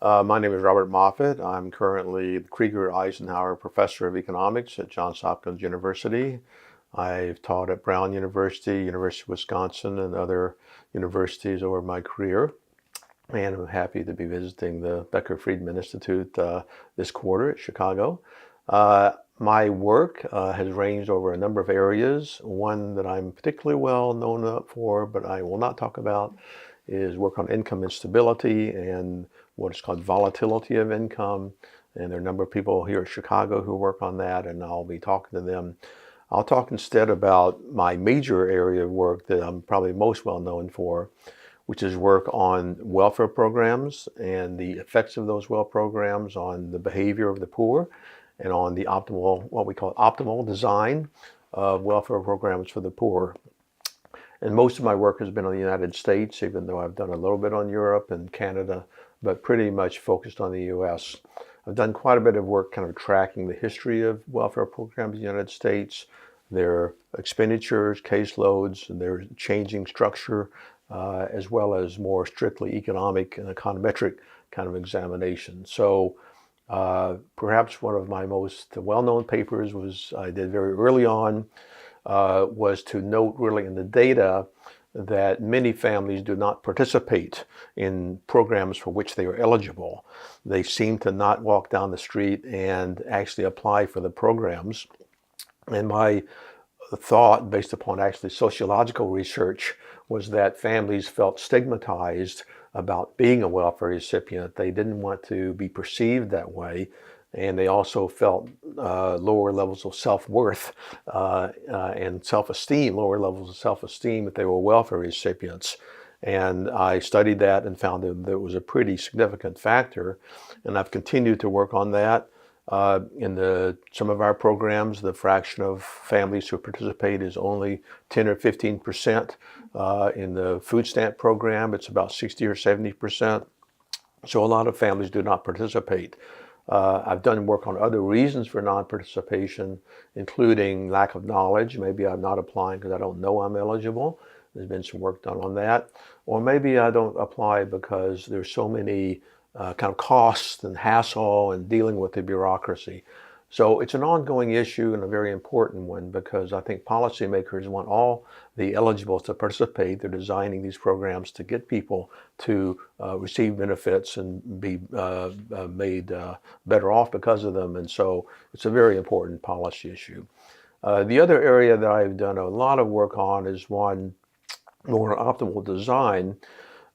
My name is Robert Moffitt. I'm currently the Krieger-Eisenhower Professor of Economics at Johns Hopkins University. I've taught at Brown University, University of Wisconsin, and other universities over my career. And I'm happy to be visiting the Becker Friedman Institute this quarter at Chicago. My work has ranged over a number of areas. One that I'm particularly well known for, but I will not talk about, is work on income instability and what is called volatility of income. And there are a number of people here at Chicago who work on that, and I'll be talking to them. I'll talk instead about my major area of work that I'm probably most well known for, which is work on welfare programs and the effects of those welfare programs on the behavior of the poor and on the optimal, what we call optimal design of welfare programs for the poor. And most of my work has been on the United States, even though I've done a little bit on Europe and Canada, but pretty much focused on the US. I've done quite a bit of work kind of tracking the history of welfare programs in the United States, their expenditures, caseloads, and their changing structure, as well as more strictly economic and econometric kind of examination. So perhaps one of my most well-known papers I did very early on, was to note really in the data that many families do not participate in programs for which they are eligible. They seem to not walk down the street and actually apply for the programs. And my thought, based upon actually sociological research, was that families felt stigmatized about being a welfare recipient. They didn't want to be perceived that way. And they also felt lower levels of self-worth and self-esteem, lower levels of self-esteem if they were welfare recipients. And I studied that and found that it was a pretty significant factor. And I've continued to work on that. In some of our programs, the fraction of families who participate is only 10 or 15%. In the food stamp program, it's about 60 or 70%. So a lot of families do not participate. I've done work on other reasons for non-participation, including lack of knowledge. Maybe I'm not applying because I don't know I'm eligible. There's been some work done on that. Or maybe I don't apply because there's so many kind of costs and hassle and dealing with the bureaucracy. So it's an ongoing issue and a very important one, because I think policymakers want all the eligibles to participate. They're designing these programs to get people to receive benefits and be made better off because of them. And so it's a very important policy issue. The other area that I've done a lot of work on is one more optimal design.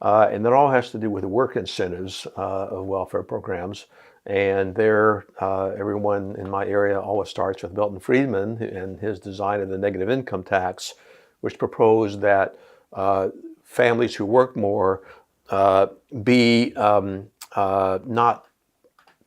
And that all has to do with the work incentives of welfare programs. And there, everyone in my area always starts with Milton Friedman and his design of the negative income tax, which proposed that families who work more be not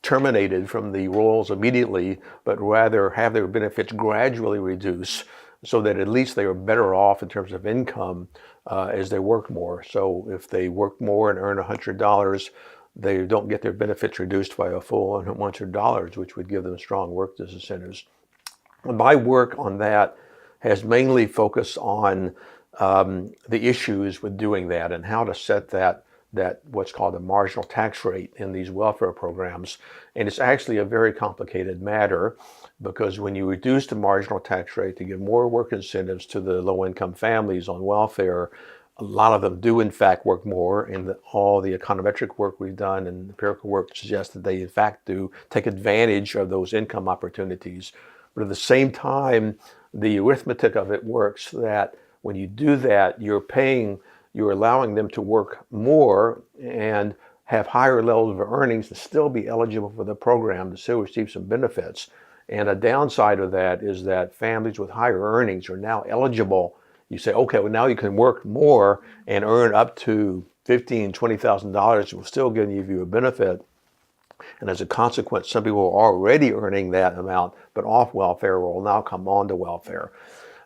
terminated from the rolls immediately, but rather have their benefits gradually reduce, so that at least they are better off in terms of income as they work more. So if they work more and earn $100, they don't get their benefits reduced by a full $100, which would give them strong work disincentives. My work on that has mainly focused on the issues with doing that and how to set that what's called a marginal tax rate in these welfare programs. And it's actually a very complicated matter, because when you reduce the marginal tax rate to give more work incentives to the low-income families on welfare, a lot of them do in fact work more, and all the econometric work we've done and empirical work suggests that they in fact do take advantage of those income opportunities. But at the same time, the arithmetic of it works that when you do that, you're allowing them to work more and have higher levels of earnings to still be eligible for the program, to still receive some benefits. And a downside of that is that families with higher earnings are now eligible. You say, okay, well, now you can work more and earn up to $15,000, $20,000. It will still give you a benefit. And as a consequence, some people are already earning that amount, but off welfare, will now come on to welfare.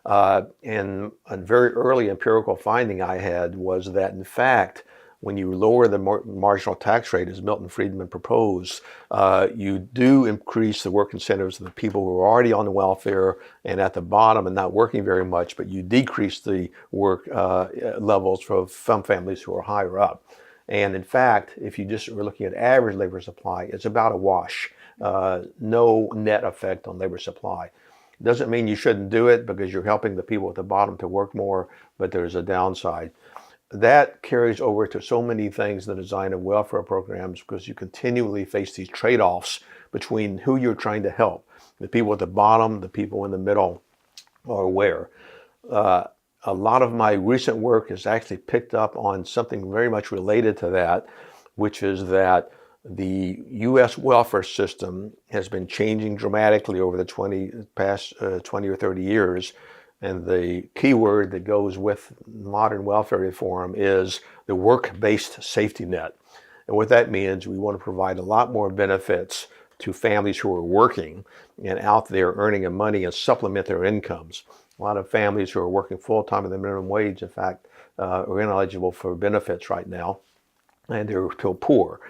And a very early empirical finding I had was that, in fact, when you lower the marginal tax rate, as Milton Friedman proposed, you do increase the work incentives of the people who are already on the welfare and at the bottom and not working very much, but you decrease the work levels for some families who are higher up. And in fact, if you just were looking at average labor supply, it's about a wash. No net effect on labor supply. Doesn't mean you shouldn't do it because you're helping the people at the bottom to work more, but there's a downside. That carries over to so many things in the design of welfare programs because you continually face these trade-offs between who you're trying to help. The people at the bottom, the people in the middle, or where. A lot of my recent work has actually picked up on something very much related to that, which is that the U.S. welfare system has been changing dramatically over the past 20 or 30 years. And the key word that goes with modern welfare reform is the work-based safety net. And what that means, we want to provide a lot more benefits to families who are working and out there earning money and supplement their incomes. A lot of families who are working full-time at the minimum wage, in fact, are ineligible for benefits right now, and they're still poor.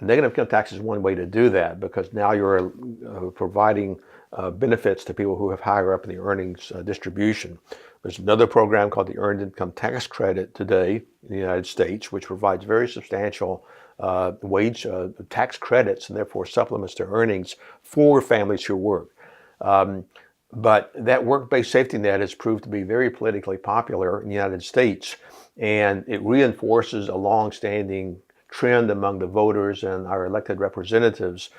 Negative income tax is one way to do that because now you're providing benefits to people who have higher up in the earnings distribution. There's another program called the Earned Income Tax Credit today in the United States, which provides very substantial wage tax credits and therefore supplements to earnings for families who work. But that work-based safety net has proved to be very politically popular in the United States, and it reinforces a long-standing trend among the voters and our elected representatives,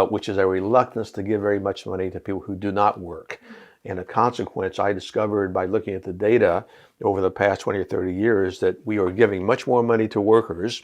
which is a reluctance to give very much money to people who do not work. And a consequence I discovered by looking at the data over the past 20 or 30 years that we are giving much more money to workers,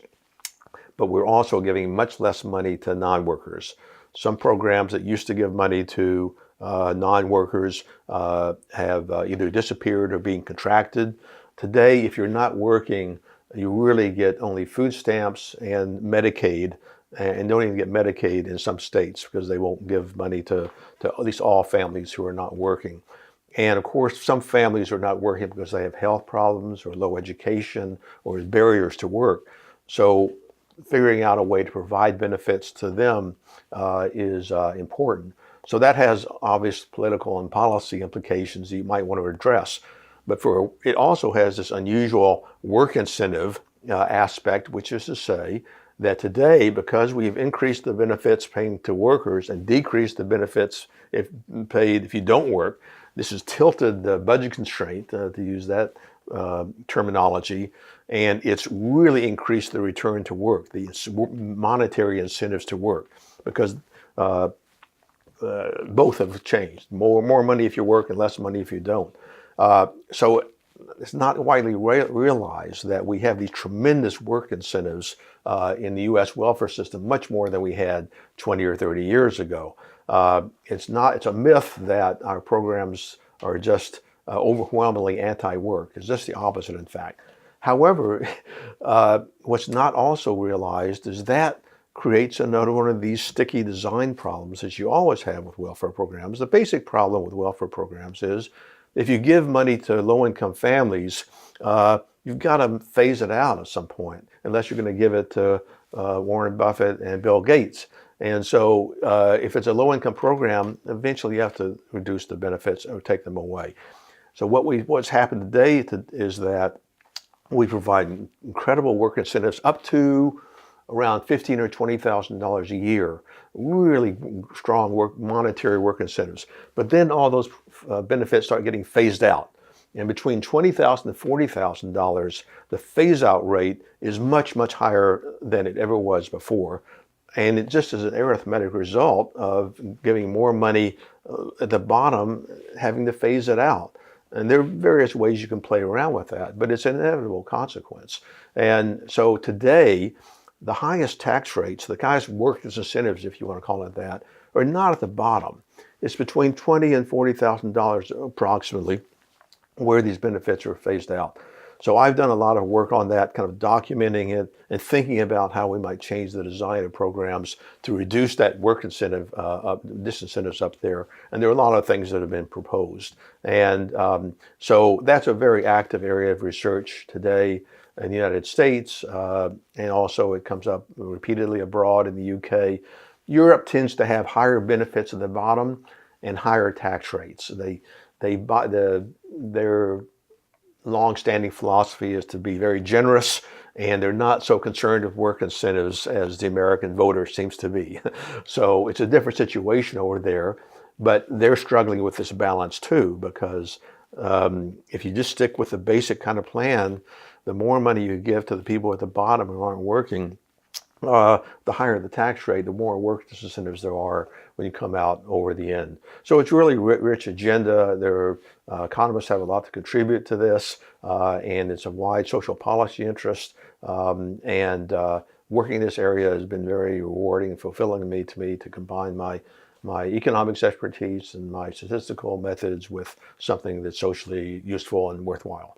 but we're also giving much less money to non-workers. Some programs that used to give money to non-workers have either disappeared or being contracted. Today, if you're not working, you really get only food stamps and Medicaid, and don't even get Medicaid in some states because they won't give money to at least all families who are not working. And of course, some families are not working because they have health problems or low education or barriers to work. So figuring out a way to provide benefits to them is important. So that has obvious political and policy implications that you might want to address. But it also has this unusual work incentive aspect, which is to say that today, because we've increased the benefits paying to workers and decreased the benefits paid if you don't work, this has tilted the budget constraint, to use that terminology, and it's really increased the return to work, the monetary incentives to work, because both have changed. More money if you work and less money if you don't. So it's not widely realized that we have these tremendous work incentives in the U.S. welfare system, much more than we had 20 or 30 years ago. It's a myth that our programs are just overwhelmingly anti-work. It's just the opposite, in fact. However, what's not also realized is that creates another one of these sticky design problems that you always have with welfare programs. The basic problem with welfare programs is if you give money to low-income families, you've got to phase it out at some point, unless you're going to give it to Warren Buffett and Bill Gates. And so if it's a low-income program, eventually you have to reduce the benefits or take them away. So what's happened today is that we provide incredible work incentives up to around $15,000 or $20,000 a year, really strong monetary work incentives. But then all those benefits start getting phased out. And between $20,000 and $40,000, the phase-out rate is much, much higher than it ever was before. And it just is an arithmetic result of giving more money at the bottom, having to phase it out. And there are various ways you can play around with that, but it's an inevitable consequence. And so today, the highest tax rates, the highest work incentives, if you want to call it that, are not at the bottom. It's between $20,000 and $40,000 approximately where these benefits are phased out. So I've done a lot of work on that, kind of documenting it and thinking about how we might change the design of programs to reduce that work incentive, disincentives up there. And there are a lot of things that have been proposed. And so that's a very active area of research today in the United States, and also it comes up repeatedly abroad in the UK. Europe tends to have higher benefits at the bottom and higher tax rates. Their long-standing philosophy is to be very generous, and they're not so concerned with work incentives as the American voter seems to be. So it's a different situation over there, but they're struggling with this balance too, because if you just stick with the basic kind of plan, the more money you give to the people at the bottom who aren't working, the higher the tax rate, the more work incentives there are when you come out over the end. So it's really rich agenda. Economists have a lot to contribute to this, and it's a wide social policy interest. Working in this area has been very rewarding and fulfilling to me to combine my economics expertise and my statistical methods with something that's socially useful and worthwhile.